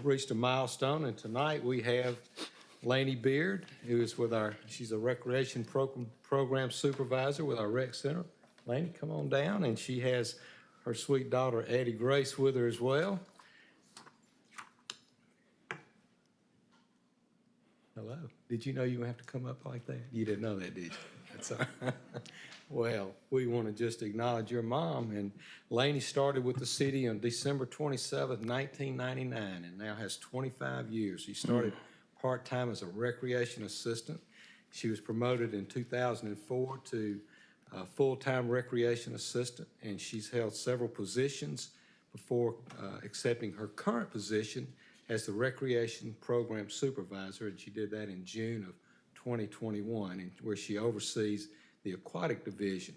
reached a milestone, and tonight we have Laney Beard, who is with she's a recreation program supervisor with our rec center. Laney, come on down, and she has her sweet daughter, Addie Grace, with her as well. Hello. Did you know you would have to come up like that? You didn't know that, did you? That's all right. Well, we want to just acknowledge your mom. And Laney started with the city on December 27th, 1999, and now has 25 years. She started part-time as a recreation assistant. She was promoted in 2004 to full-time recreation assistant, and she's held several positions before accepting her current position as the recreation program supervisor, and she did that in June of 2021, and where she oversees the aquatic division.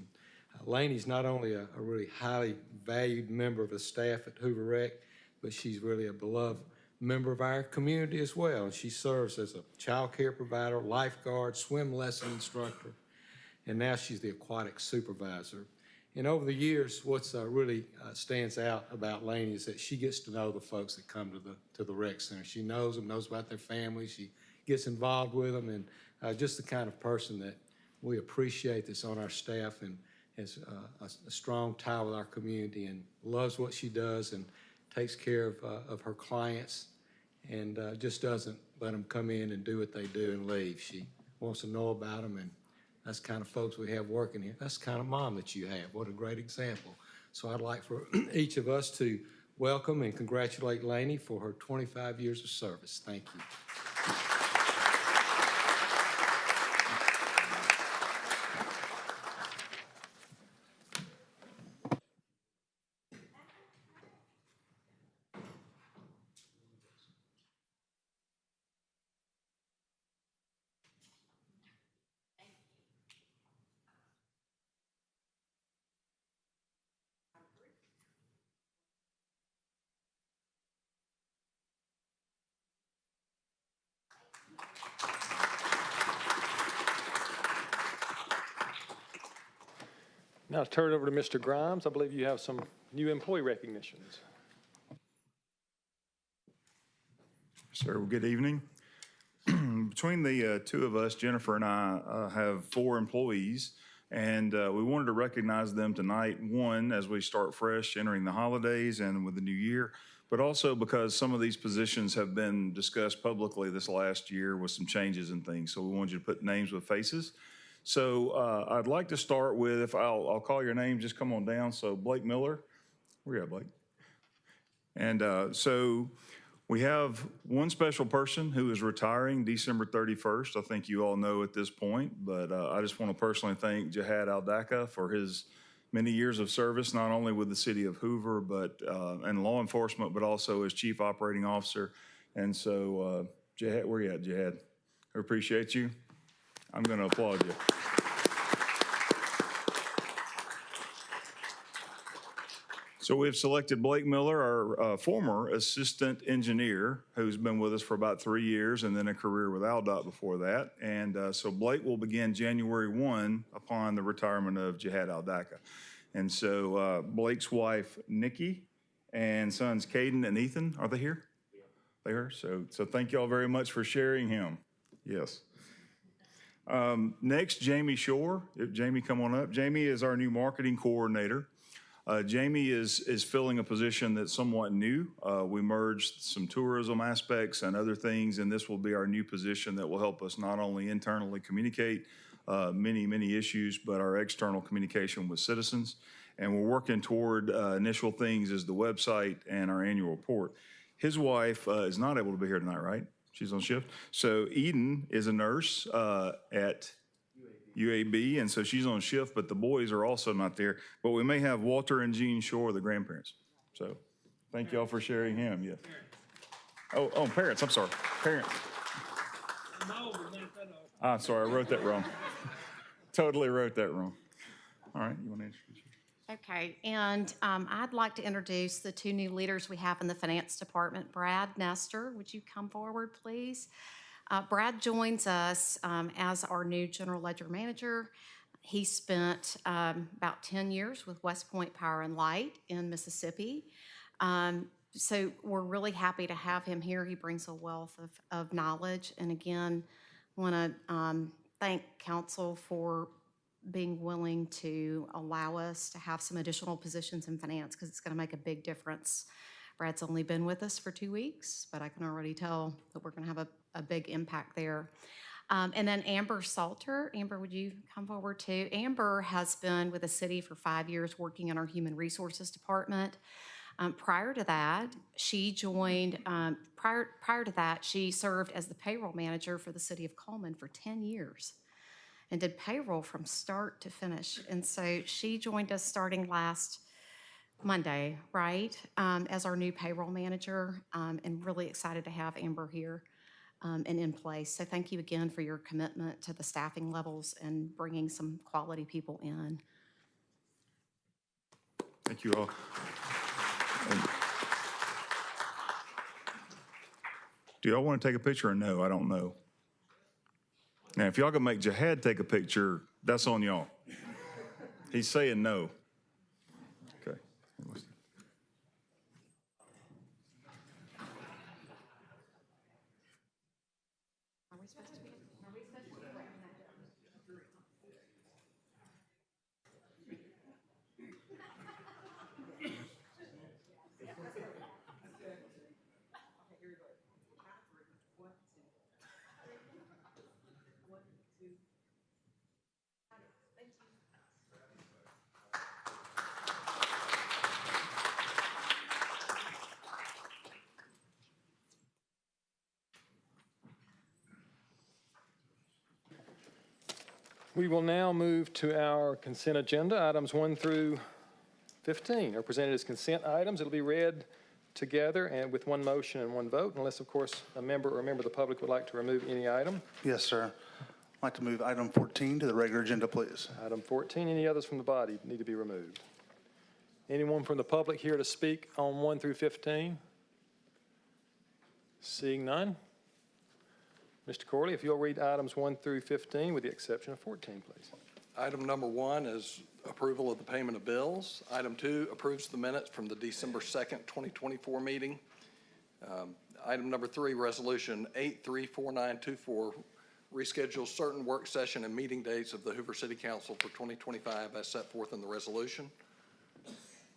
Laney's not only a really highly valued member of the staff at Hoover Rec, but she's really a beloved member of our community as well. And she serves as a child care provider, lifeguard, swim lesson instructor, and now she's the aquatic supervisor. And over the years, what's really stands out about Laney is that she gets to know the folks that come to the rec center. She knows them, knows about their families. She gets involved with them, and just the kind of person that we appreciate that's on our staff and has a strong tie with our community and loves what she does and takes care of her clients and just doesn't let them come in and do what they do and leave. She wants to know about them, and that's the kind of folks we have working here. That's the kind of mom that you have. What a great example. So I'd like for each of us to welcome and congratulate Laney for her 25 years of service. Thank you. Now to turn it over to Mr. Grimes. I believe you have some new employee recognitions. Sir, well, good evening. Between the two of us, Jennifer and I have 4 employees, and we wanted to recognize them tonight. One, as we start fresh entering the holidays and with the new year, but also because some of these positions have been discussed publicly this last year with some changes and things. So we wanted you to put names with faces. So I'd like to start with, if I'll call your name, just come on down. So Blake Miller, where you at, Blake? And so we have one special person who is retiring December 31st. I think you all know at this point, but I just want to personally thank Jehad Al-Dakka for his many years of service, not only with the city of Hoover, but and law enforcement, but also as chief operating officer. And so Jehad, where you at, Jehad? I appreciate you. I'm going to applaud you. So we've selected Blake Miller, our former assistant engineer, who's been with us for about 3 years and then a career with AlDOT before that. And so Blake will begin January 1 upon the retirement of Jehad Al-Dakka. And so Blake's wife, Nikki, and sons Caden and Ethan, are they here? Yeah. They are? So thank you all very much for sharing him. Yes. Next, Jamie Schor. If Jamie, come on up. Jamie is our new marketing coordinator. Jamie is filling a position that's somewhat new. We merged some tourism aspects and other things, and this will be our new position that will help us not only internally communicate many issues, but our external communication with citizens. And we're working toward initial things as the website and our annual report. His wife is not able to be here tonight, right? She's on shift. So Eden is a nurse at UAB, and so she's on shift, but the boys are also not there. But we may have Walter and Jean Schor, the grandparents. So thank y'all for sharing him. Yes. Oh, parents. I'm sorry. Parents. I'm sorry. I wrote that wrong. Totally wrote that wrong. All right. You want to introduce yourself? Okay, and I'd like to introduce the 2 new leaders we have in the finance department. Brad Nestor, would you come forward, please? Brad joins us as our new general ledger manager. He spent about 10 years with West Point Power and Light in Mississippi. So we're really happy to have him here. He brings a wealth of knowledge. And again, want to thank council for being willing to allow us to have some additional positions in finance because it's going to make a big difference. Brad's only been with us for 2 weeks, but I can already tell that we're going to have a big impact there. And then Amber Salter. Amber, would you come forward too? Amber has been with the city for 5 years working in our Human Resources Department. Prior to that, she joined, prior to that, she served as the payroll manager for the city of Coleman for 10 years and did payroll from start to finish. And so she joined us starting last Monday, right, as our new payroll manager, and really excited to have Amber here and in place. So thank you again for your commitment to the staffing levels and bringing some quality people in. Thank you all. Do y'all want to take a picture or no? I don't know. Now, if y'all can make Jehad take a picture, that's on y'all. He's saying no. Okay. We will now move to our consent agenda. Items 1 through 15 are presented as consent items. It'll be read together and with one motion and one vote, unless, of course, a member or a member of the public would like to remove any item. Yes, sir. I'd like to move item 14 to the regular agenda, please. Item 14, any others from the body need to be removed? Anyone from the public here to speak on 1 through 15? Seeing none. Mr. Corley, if you'll read items 1 through 15 with the exception of 14, please. Item number 1 is approval of the payment of bills. Item 2 approves the minutes from the December 2nd, 2024 meeting. Item number 3, resolution 834924, reschedules certain work session and meeting dates of the Hoover City Council for 2025 as set forth in the resolution.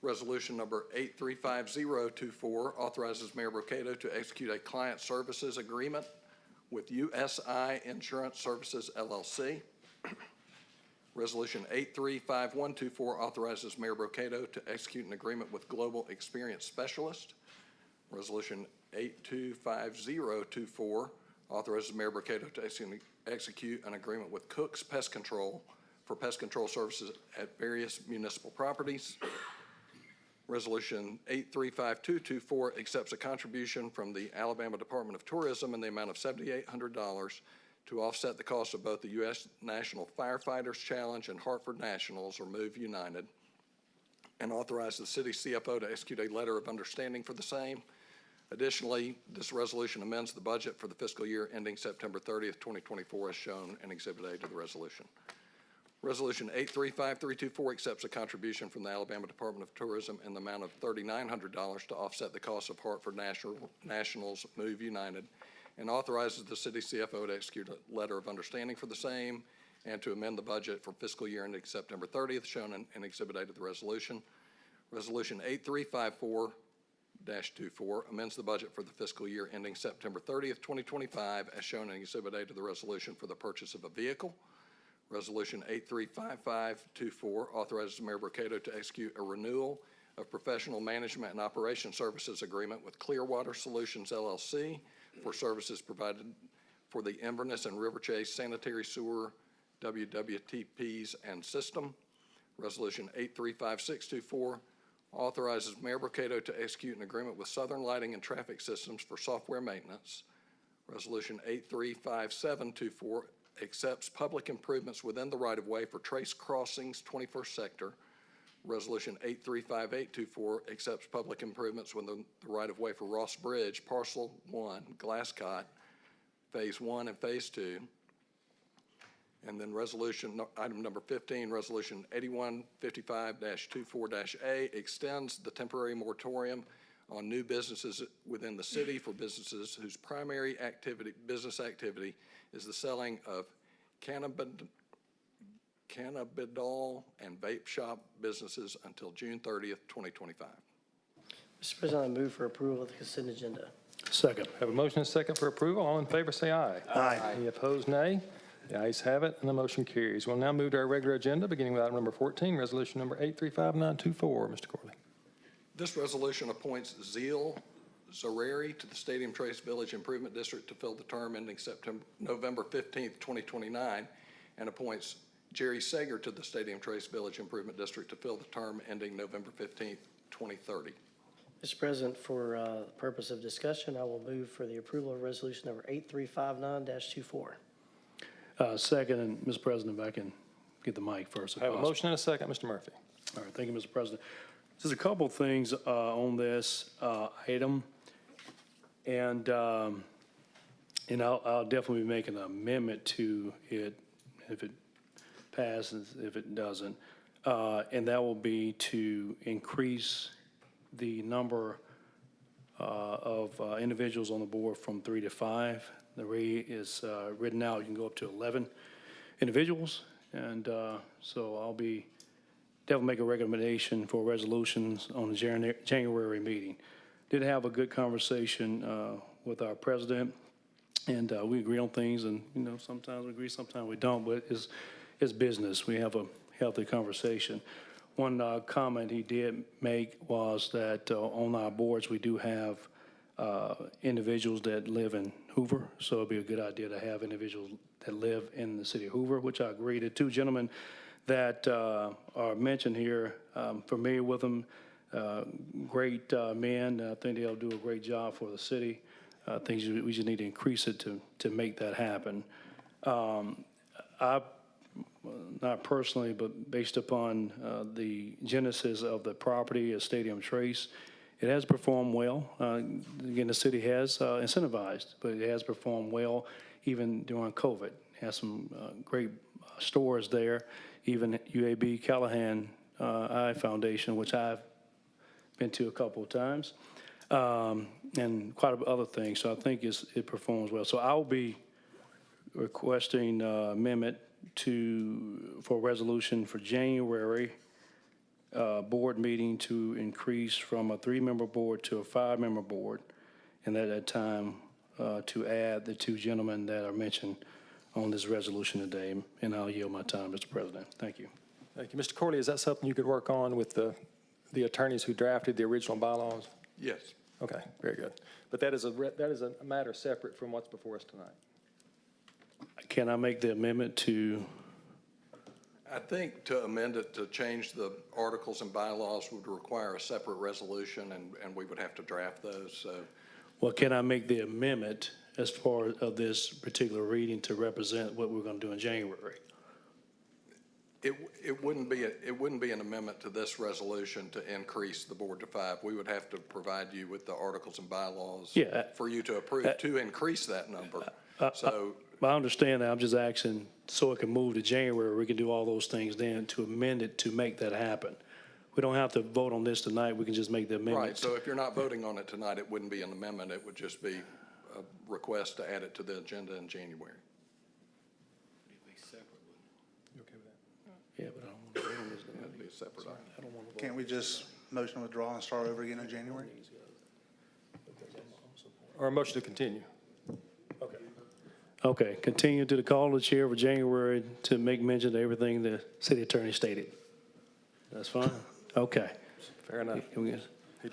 Resolution number 835024 authorizes Mayor Brocato to execute a client services agreement with USI Insurance Services, LLC. Resolution 835124 authorizes Mayor Brocato to execute an agreement with Global Experience Specialist. Resolution 825024 authorizes Mayor Brocato to execute an agreement with Cook's Pest Control for pest control services at various municipal properties. Resolution 835224 accepts a contribution from the Alabama Department of Tourism in the amount of $7,800 to offset the cost of both the U.S. National Firefighters Challenge and Hartford Nationals, or Move United, and authorize the city CFO to execute a letter of understanding for the same. Additionally, this resolution amends the budget for the fiscal year ending September 30th, 2024, as shown in Exhibit A to the resolution. Resolution 835324 accepts a contribution from the Alabama Department of Tourism in the amount of $3,900 to offset the cost of Hartford Nationals Move United, and authorizes the city CFO to execute a letter of understanding for the same and to amend the budget for fiscal year ending September 30th, shown in Exhibit A to the resolution. Resolution 8354-24 amends the budget for the fiscal year ending September 30th, 2025, as shown in Exhibit A to the resolution for the purchase of a vehicle. Resolution 835524 authorizes Mayor Brocato to execute a renewal of professional management and operation services agreement with Clearwater Solutions, LLC, for services provided for the Inverness and River Chase sanitary sewer WWTPs and system. Resolution 835624 authorizes Mayor Brocato to execute an agreement with Southern Lighting and Traffic Systems for software maintenance. Resolution 835724 accepts public improvements within the right-of-way for Trace Crossings, 21st Sector. Resolution 835824 accepts public improvements within the right-of-way for Ross Bridge, Parcel 1, Glasscott, Phase 1 and Phase 2. And then resolution, item number 15, resolution 8155-24-A extends the temporary moratorium on new businesses within the city for businesses whose primary business activity is the selling of cannabidol and vape shop businesses until June 30th, 2025. Mr. President, I move for approval of the consent agenda. Second. Have a motion and a second for approval. All in favor, say aye. Aye. Any opposed, nay. The ayes have it, and the motion carries. We'll now move to our regular agenda, beginning with item number 14, resolution number 835924. Mr. Corley. This resolution appoints Zeal Zareri to the Stadium Trace Village Improvement District to fill the term ending November 15th, 2029, and appoints Jerry Sager to the Stadium Trace Village Improvement District to fill the term ending November 15th, 2030. Mr. President, for the purpose of discussion, I will move for the approval of resolution number 8359-24. Second, and Mr. President, if I can get the mic first. if I have a possible. motion and a second. Mr. Murphy. All right, thank you, Mr. President. Just a couple of things on this item, and I'll definitely be making an amendment to it if it passes, if it doesn't, and that will be to increase the number of individuals on the board from 3 to 5. The rate is written out, you can go up to 11 individuals, and so I'll be definitely make a recommendation for resolutions on the January meeting. Did have a good conversation with our president, and we agree on things, and, you know, sometimes we agree, sometimes we don't, but it's business. We have a healthy conversation. One comment he did make was that on our boards, we do have individuals that live in Hoover, so it'd be a good idea to have individuals that live in the city of Hoover, which I agree. The two gentlemen that are mentioned here, familiar with them, great men. I think they'll do a great job for the city. I think we just need to increase it to make that happen. I, not personally, but based upon the genesis of the property at Stadium Trace, it has performed well. Again, the city has incentivized, but it has performed well even during COVID. It has some great stores there, even UAB Callahan Eye Foundation, which I've been to a couple of times, and quite a bit other things. So I think it performs well. So I'll be requesting amendment for resolution for January board meeting to increase from a 3-member board to a 5-member board, and at that time to add the two gentlemen that are mentioned on this resolution today. And I'll yield my time, Mr. President. Thank you. Thank you. Mr. Corley, is that something you could work on with the attorneys who drafted the original bylaws? Yes. Okay, very good. But that is a matter separate from what's before us tonight. Can I make the amendment to? I think to amend it to change the articles and bylaws would require a separate resolution, and we would have to draft those, so. Well, can I make the amendment as part of this particular reading to represent what we're going to do in January? It wouldn't be an amendment to this resolution to increase the board to 5. We would have to provide you with the articles and bylaws for you to approve to increase that number. So I understand that. I'm just asking so it can move to January. We can do all those things then to amend it to make that happen. We don't have to vote on this tonight. We can just make the amendment. right. So if you're not voting on it tonight, it wouldn't be an amendment. It would just be a request to add it to the agenda in January. You okay with that? Yeah, but I don't want to vote on this. It'd be a separate item. I don't want to vote. Can't we just motion to withdraw and start over again in January? Or a motion to continue? Okay, continue to the call of the chair for January to make mention of everything the city attorney stated. That's fine? Okay. Fair enough.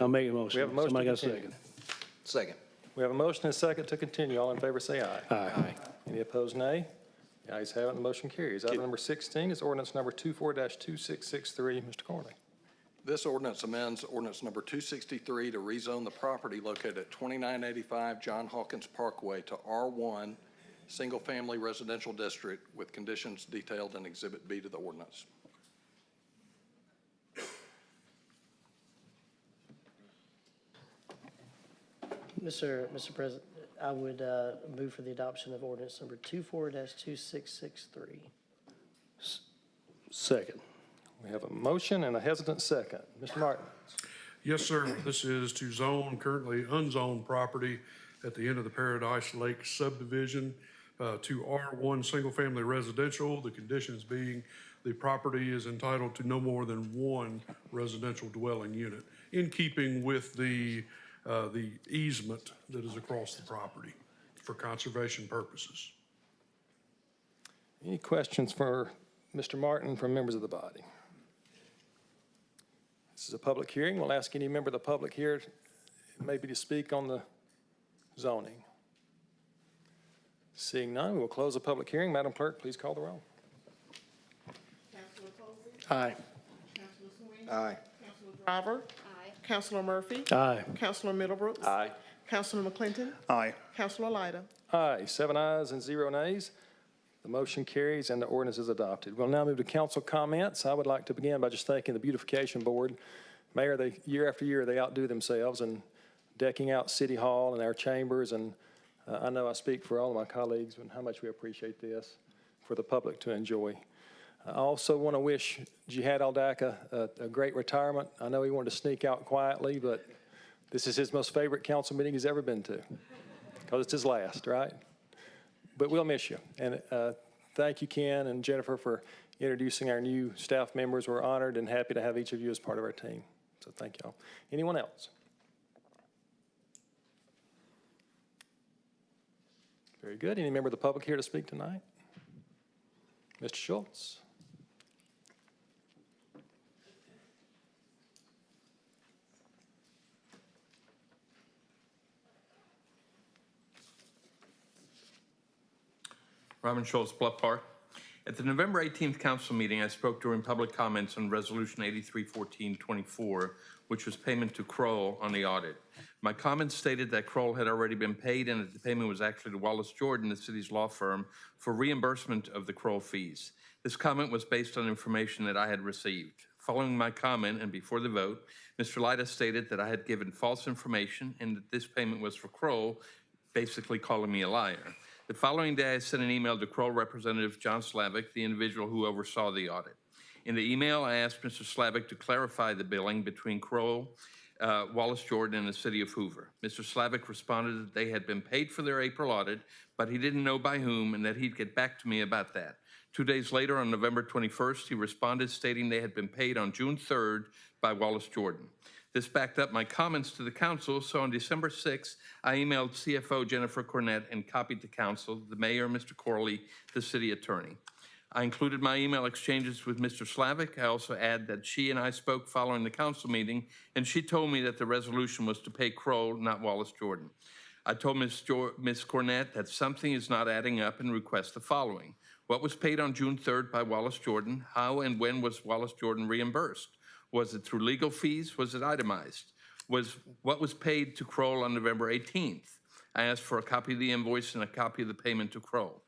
I'll make a motion. We have a motion Somebody to got a continue. second? Second. We have a motion and a second to continue. All in favor, say aye. Aye. Any opposed, nay? The ayes have it, and the motion carries. Item number 16 is ordinance number 24-2663. Mr. Corley. This ordinance amends ordinance number 263 to rezone the property located at 2985 John Hawkins Parkway to R1 Single Family Residential District with conditions detailed in Exhibit B to the ordinance. Mr. President, I would move for the adoption of ordinance number 24-2663. Second. We have a motion and a hesitant second. Mr. Martin. Yes, sir. This is to zone currently unzoned property at the end of the Paradise Lake subdivision to R1 single-family residential. The conditions being the property is entitled to no more than one residential dwelling unit, in keeping with the easement that is across the property for conservation purposes. Any questions for Mr. Martin from members of the body? This is a public hearing. We'll ask any member of the public here maybe to speak on the zoning. Seeing none, we will close the public hearing. Madam Clerk, please call the roll. Councilor Posey. Aye. Councilor Swain. Aye. Councilor Driver. Aye. Councilor Murphy. Aye. Councilor Middlebrooks. Aye. Councilor McClinton. Aye. Councilor Lyda. Aye, 7 ayes and 0 nays. The motion carries and the ordinance is adopted. We'll now move to council comments. I would like to begin by just thanking the Beautification Board. Mayor, they, year after year, they outdo themselves in decking out City Hall and our chambers, and I know I speak for all of my colleagues and how much we appreciate this for the public to enjoy. I also want to wish Jehad Al-Dakka a great retirement. I know he wanted to sneak out quietly, but this is his most favorite council meeting he's ever been to, because it's his last, right? But we'll miss you. And thank you, Ken and Jennifer, for introducing our new staff members. We're honored and happy to have each of you as part of our team. So thank y'all. Anyone else? Very good. Any member of the public here to speak tonight? Mr. Schultz? Robin Schultz, Bluff Park. At the November 18th council meeting, I spoke during public comments on Resolution 83-14-24, which was payment to Kroll on the audit. My comments stated that Kroll had already been paid and that the payment was actually to Wallace Jordan, the city's law firm, for reimbursement of the Kroll fees. This comment was based on information that I had received. Following my comment and before the vote, Mr. Lyda stated that I had given false information and that this payment was for Kroll, basically calling me a liar. The following day, I sent an email to Kroll Representative John Slavic, the individual who oversaw the audit. In the email, I asked Mr. Slavic to clarify the billing between Kroll, Wallace Jordan, and the city of Hoover. Mr. Slavic responded that they had been paid for their April audit, but he didn't know by whom and that he'd get back to me about that. 2 days later, on November 21st, he responded stating they had been paid on June 3rd by Wallace Jordan. This backed up my comments to the council, so on December 6th, I emailed CFO Jennifer Cornett and copied the council, the mayor, Mr. Corley, the city attorney. I included my email exchanges with Mr. Slavic. I also add that she and I spoke following the council meeting, and she told me that the resolution was to pay Kroll, not Wallace Jordan. I told Ms. Cornett that something is not adding up and request the following. What was paid on June 3rd by Wallace Jordan? How and when was Wallace Jordan reimbursed? Was it through legal fees? Was it itemized? What was paid to Kroll on November 18th? I asked for a copy of the invoice and a copy of the payment to Kroll.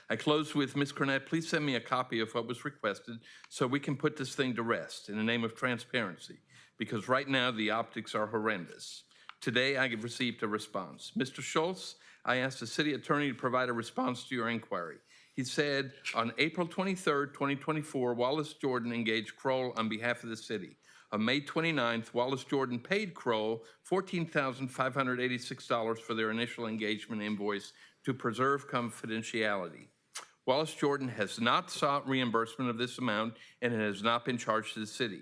I closed with Ms. Cornett, please send me a copy of what was requested so we can put this thing to rest in the name of transparency, because right now the optics are horrendous. Today I have received a response. Mr. Schultz, I asked the city attorney to provide a response to your inquiry. He said, on April 23rd, 2024, Wallace Jordan engaged Kroll on behalf of the city. On May 29th, Wallace Jordan paid Kroll $14,586 for their initial engagement invoice to preserve confidentiality. Wallace Jordan has not sought reimbursement of this amount and it has not been charged to the city.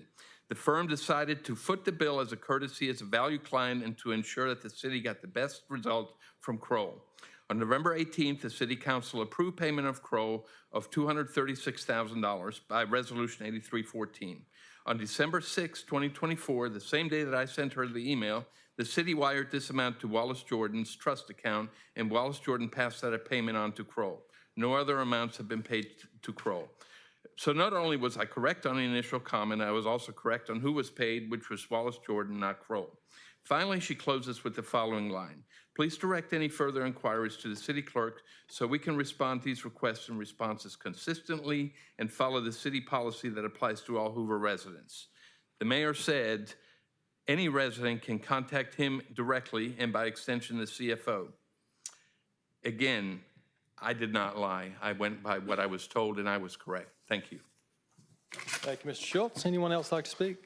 The firm decided to foot the bill as a courtesy as a value client and to ensure that the city got the best result from Kroll. On November 18th, the City Council approved payment of Kroll of $236,000 by Resolution 83-14. On December 6, 2024, the same day that I sent her the email, the city wired this amount to Wallace Jordan's trust account, and Wallace Jordan passed that payment on to Kroll. No other amounts have been paid to Kroll. So not only was I correct on the initial comment, I was also correct on who was paid, which was Wallace Jordan, not Kroll. Finally, she closes with the following line. Please direct any further inquiries to the city clerk so we can respond to these requests and responses consistently and follow the city policy that applies to all Hoover residents. The mayor said any resident can contact him directly and by extension the CFO. Again, I did not lie. I went by what I was told and I was correct. Thank you. Thank you, Mr. Schultz. Anyone else like to speak?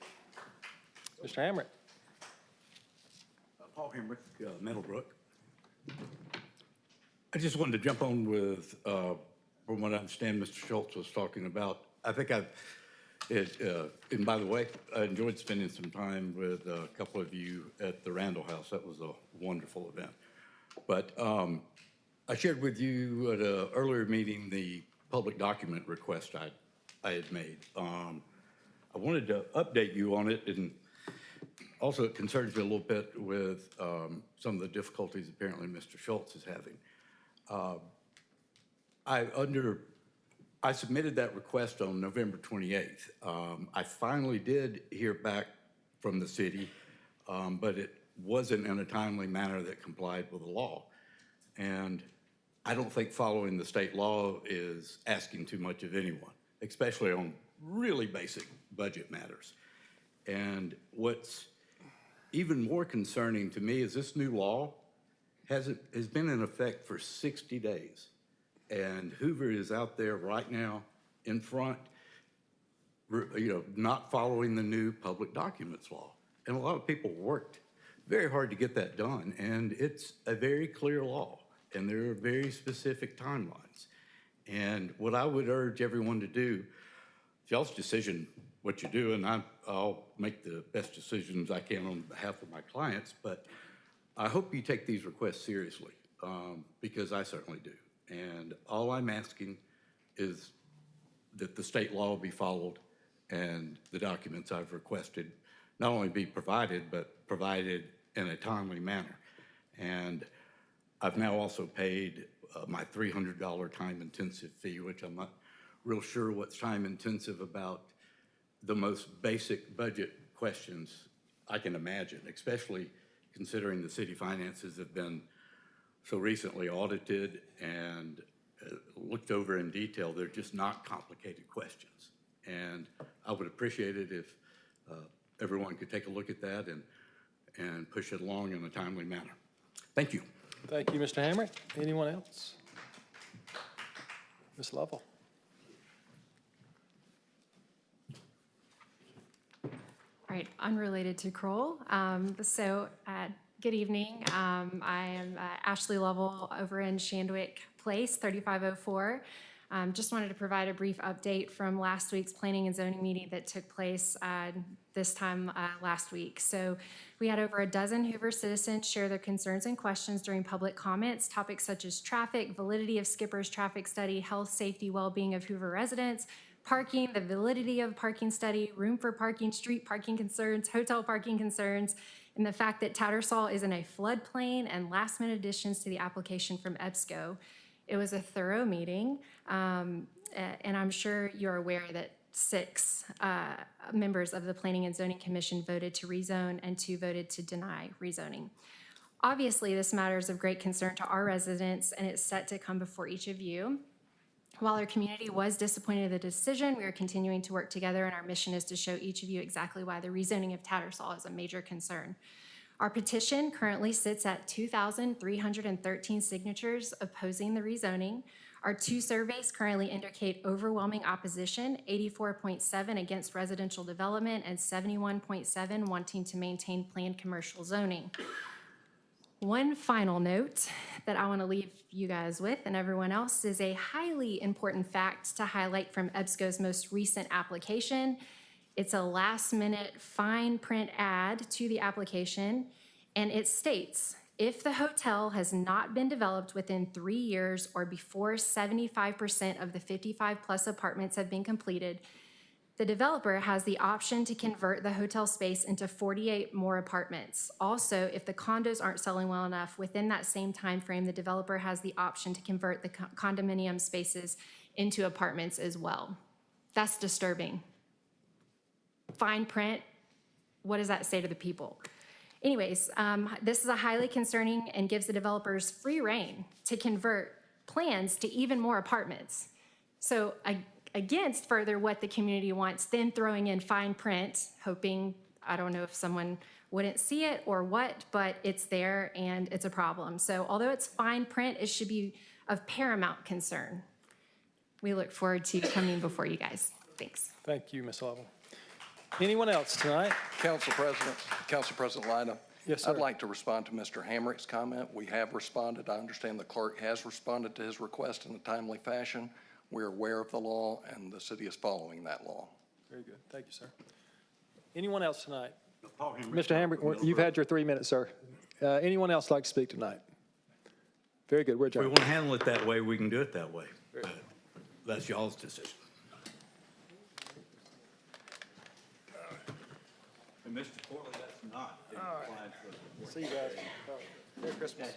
Mr. Hamrick. Paul Hamrick, Middlebrook. I just wanted to jump on with, from what I understand Mr. Schultz was talking about. I think and by the way, I enjoyed spending some time with a couple of you at the Randall House. That was a wonderful event. But I shared with you at an earlier meeting the public document request I had made. I wanted to update you on it, and also it concerns me a little bit with some of the difficulties apparently Mr. Schultz is having. I submitted that request on November 28th. I finally did hear back from the city, but it wasn't in a timely manner that complied with the law. And I don't think following the state law is asking too much of anyone, especially on really basic budget matters. And what's even more concerning to me is this new law has been in effect for 60 days. And Hoover is out there right now in front, not following the new public documents law. And a lot of people worked very hard to get that done. And it's a very clear law, and there are very specific timelines. And what I would urge everyone to do, it's y'all's decision what you do, and I'll make the best decisions I can on behalf of my clients, but I hope you take these requests seriously, because I certainly do. And all I'm asking is that the state law be followed and the documents I've requested not only be provided, but provided in a timely manner. And I've now also paid my $300 time-intensive fee, which I'm not real sure what's time-intensive about the most basic budget questions I can imagine, especially considering the city finances have been so recently audited and looked over in detail. They're just not complicated questions. And I would appreciate it if everyone could take a look at that and push it along in a timely manner. Thank you. Thank you, Mr. Hamrick. Anyone else? Ms. Lovell. All right, unrelated to Kroll. Good evening. I am Ashley Lovell over in Shandwick Place, 3504. Just wanted to provide a brief update from last week's planning and zoning meeting that took place this time last week. So we had over a dozen Hoover citizens share their concerns and questions during public comments, topics such as traffic, validity of Skipper's traffic study, health, safety, well-being of Hoover residents, parking, the validity of parking study, room for parking, street parking concerns, hotel parking concerns, and the fact that Tattersall is in a floodplain, and last-minute additions to the application from EBSCO. It was a thorough meeting, and I'm sure you're aware that 6 members of the Planning and Zoning Commission voted to rezone and 2 voted to deny rezoning. Obviously, this matter is of great concern to our residents, and it's set to come before each of you. While our community was disappointed in the decision, we are continuing to work together, and our mission is to show each of you exactly why the rezoning of Tattersall is a major concern. Our petition currently sits at 2,313 signatures opposing the rezoning. Our 2 surveys currently indicate overwhelming opposition, 84.7 against residential development and 71.7 wanting to maintain planned commercial zoning. One final note that I want to leave you guys with and everyone else is a highly important fact to highlight from EBSCO's most recent application. It's a last-minute fine print add to the application, and it states, if the hotel has not been developed within 3 years or before 75% of the 55-plus apartments have been completed, the developer has the option to convert the hotel space into 48 more apartments. Also, if the condos aren't selling well enough, within that same time frame, the developer has the option to convert the condominium spaces into apartments as well. That's disturbing. Fine print, what does that say to the people? Anyways, this is a highly concerning and gives the developers free rein to convert plans to even more apartments. So against further what the community wants, then throwing in fine print, hoping, I don't know if someone wouldn't see it or what, but it's there and it's a problem. So although it's fine print, it should be of paramount concern. We look forward to coming before you guys. Thanks. Thank you, Ms. Lovell. Anyone else tonight? Council President Lyda. Yes, sir. I'd like to respond to Mr. Hamrick's comment. We have responded. I understand the clerk has responded to his request in a timely fashion. We're aware of the law, and the city is following that law. Very good. Thank you, sir. Anyone else tonight? Mr. Hamrick, you've had your 3 minutes, sir. Anyone else like to speak tonight? Very good. We're If we adjourned. want to handle it that way, we can do it that way. But that's y'all's decision. And Mr. Corley, that's not. See you guys. Merry Christmas.